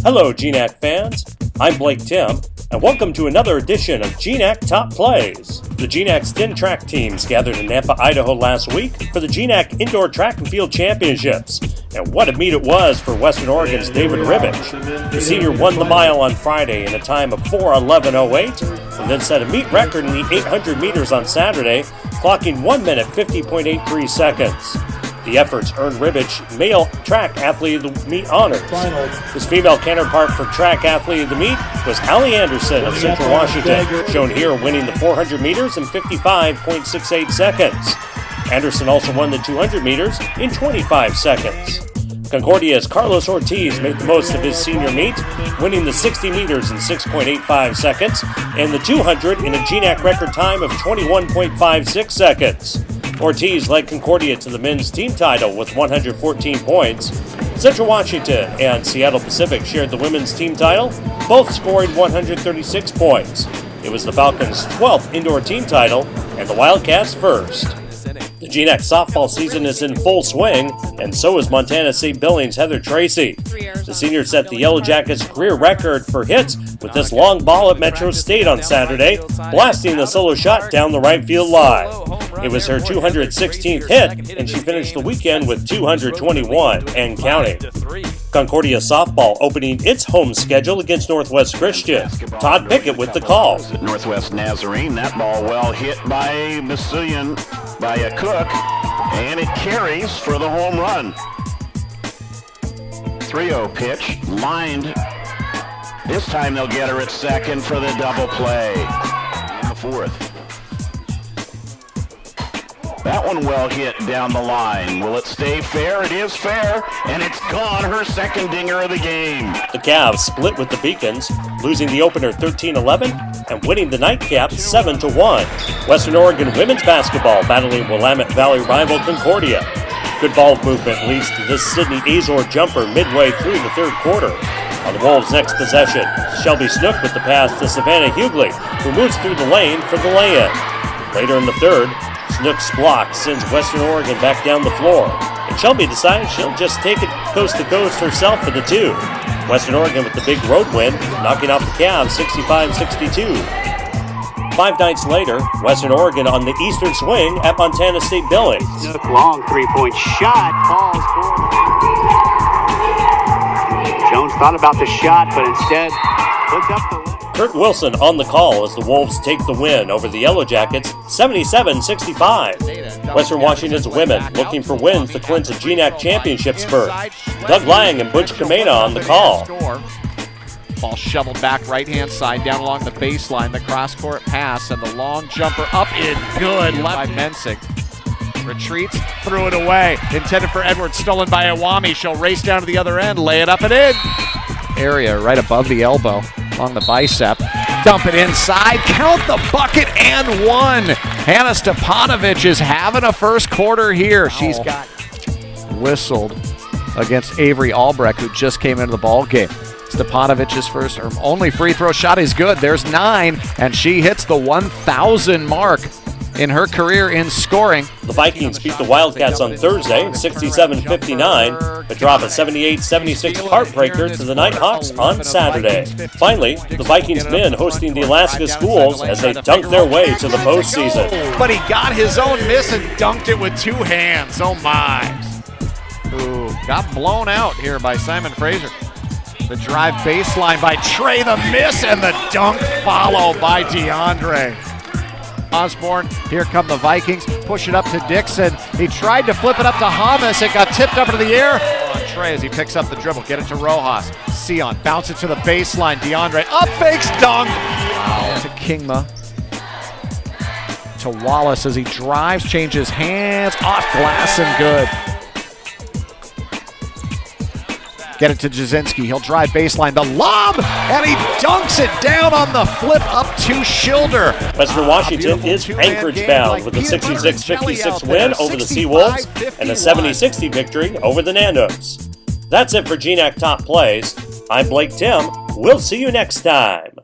Hello, GNAC fans. I'm Blake Tim, and welcome to another edition of GNAC Top Plays. The GNAC Stinn track teams gathered in Nampa, Idaho last week for the GNAC Indoor Track and Field Championships. And what a meet it was for Western Oregon's David Ribbich. The senior won the mile on Friday in a time of 4:11:08, and then set a meet record in the 800 meters on Saturday, clocking 1 minute 50.83 seconds. The efforts earned Ribbich Male Track Athlete of the Meet honors. His female counterpart for Track Athlete of the Meet was Allie Anderson of Central Washington, shown here winning the 400 meters in 55.68 seconds. Anderson also won the 200 meters in 25 seconds. Concordia's Carlos Ortiz made the most of his senior meet, winning the 60 meters in 6.85 seconds and the 200 in a GNAC record time of 21.56 seconds. Ortiz led Concordia to the men's team title with 114 points. Central Washington and Seattle Pacific shared the women's team title, both scoring 136 points. It was the Falcons' 12th indoor team title and the Wildcats' first. The GNAC softball season is in full swing, and so is Montana State Billings' Heather Tracy. The senior set the Yellow Jackets' career record for hits with this long ball at Metro State on Saturday, blasting the solo shot down the right field line. It was her 216th hit, and she finished the weekend with 221 and counting. Concordia softball opening its home schedule against Northwest Christian. Todd Pickett with the call. Northwest Nazarene, that ball well hit by Missoulian by a Cook, and it carries for the home run. 3-0 pitch, lined. This time they'll get her at second for the double play. In the fourth. That one well hit down the line. Will it stay fair? It is fair, and it's gone. Her second dinger of the game. The Cavs split with the Beacons, losing the opener 13-11 and winning the nightcap 7-1. Western Oregon women's basketball battling Willamette Valley rival Concordia. Good ball movement leads to this Sydney Azor jumper midway through the third quarter. On the Wolves' next possession, Shelby Snook with the pass to Savannah Hughley, who moves through the lane for the lay-in. Later in the third, Snook's block sends Western Oregon back down the floor, and Shelby decides she'll just take it coast to coast herself for the two. Western Oregon with the big road win, knocking off the Cavs 65-62. 5 nights later, Western Oregon on the eastern swing at Montana State Billings. Snook long three-point shot, falls for. Jones thought about the shot, but instead puts up the. Kurt Wilson on the call as the Wolves take the win over the Yellow Jackets 77-65. Western Washington's women looking for wins to clinch a GNAC championship spurt. Doug Lang and Butch Kamena on the call. Ball shoveled back right-hand side down along the baseline. The cross-court pass and the long jumper up in good left by Mensing. Retreats, threw it away. Intended for Edwards, stolen by Iwami. She'll race down to the other end, lay it up and in. Area right above the elbow. On the bicep, dump it inside, count the bucket and one. Hannah Stepanovich is having a first quarter here. She's got whistled against Avery Albrecht, who just came into the ball game. Stepanovich's first or only free throw shot is good. There's 9, and she hits the 1,000 mark in her career in scoring. The Vikings beat the Wildcats on Thursday 67-59, but drop a 78-76 heartbreaker to the Nighthawks on Saturday. Finally, the Vikings men hosting the Alaska Schools as they dunk their way to the postseason. But he got his own miss and dunked it with 2 hands. Oh my. Ooh, got blown out here by Simon Fraser. The drive baseline by Trey, the miss, and the dunk followed by DeAndre Osborne. Here come the Vikings. Push it up to Dixon. He tried to flip it up to Hamas. It got tipped up into the air. On Trey as he picks up the dribble. Get it to Rojas. Sion bounce it to the baseline. DeAndre up fakes dunk. Wow. To Kingma. To Wallace as he drives, changes hands. Off glass and good. Get it to Jasinski. He'll drive baseline. The lob, and he dunks it down on the flip up to Schilder. Western Washington is Anchorage bound with a 66-56 win over the Seawolves and a 70-60 victory over the Nanos. That's it for GNAC Top Plays. I'm Blake Tim. We'll see you next time.